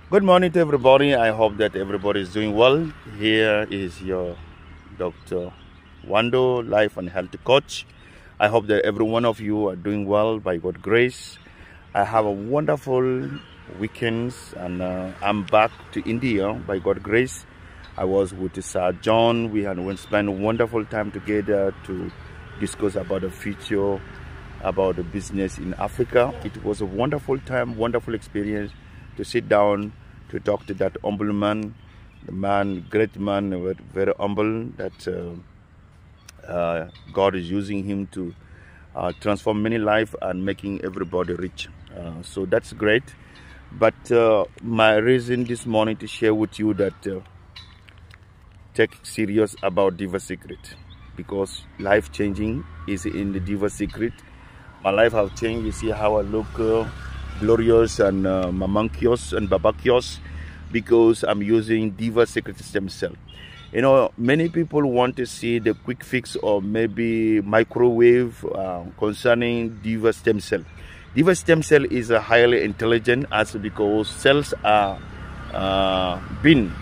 Good morning to everybody. I hope that everybody is doing well. Here is your Dr. Wando, life and health coach. I hope that every one of you are doing well by God's grace. I have a wonderful weekend, and I'm back to India by God's grace. I was with Sir John. We spent a wonderful time together to discuss about the future, about the business in Africa. It was a wonderful time, wonderful experience to sit down to talk to that humble man, the man, great man, very humble, that God is using him to transform many lives and making everybody rich. So that's great. But my reason this morning to share with you that take serious about Diva Secret, because life changing is in the Diva Secret. My life have changed. You see how I look glorious and mamankios and babakios, because I'm using Diva Secret stem cell. You know, many people want to see the quick fix or maybe microwave concerning Diva stem cell. Diva stem cell is a highly intelligent, as because cells are bin,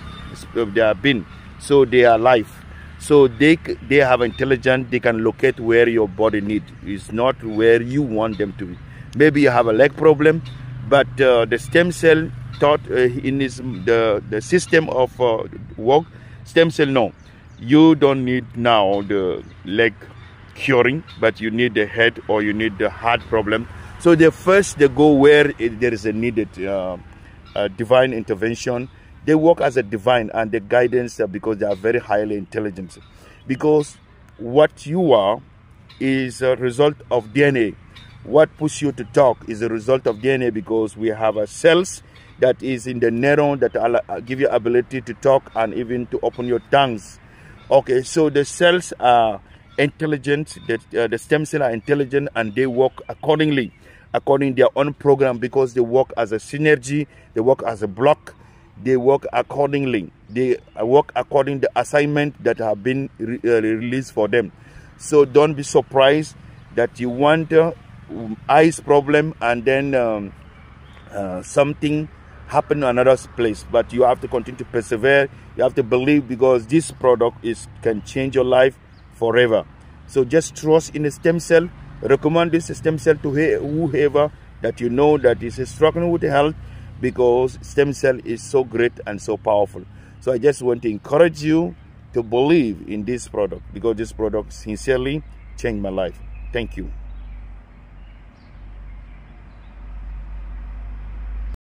so they are life. So they have intelligence. They can locate where your body needs. It's not where you want them to be. Maybe you have a leg problem, but the stem cell thought in the system of work, stem cell, no, you don't need now the leg curing, but you need the head or you need the heart problem. So they go where there is a needed divine intervention. They work as a divine and the guidance because they are very highly intelligent. Because what you are is a result of DNA. What pushes you to talk is a result of DNA, because we have a cells that is in the neuron that give you ability to talk and even to open your tongues. Okay, so the cells are intelligent, the stem cells are intelligent, and they work accordingly, according to their own program, because they work as a synergy, they work as a block. They work accordingly. They work according to the assignment that have been released for them. So don't be surprised that you want eyes problem and then something happen in another place. But you have to continue to persevere. You have to believe, because this product can change your life forever. So just trust in the stem cell. Recommend this stem cell to whoever that you know that is struggling with health, because stem cell is so great and so powerful. So I just want to encourage you to believe in this product, because this product sincerely changed my life. Thank you.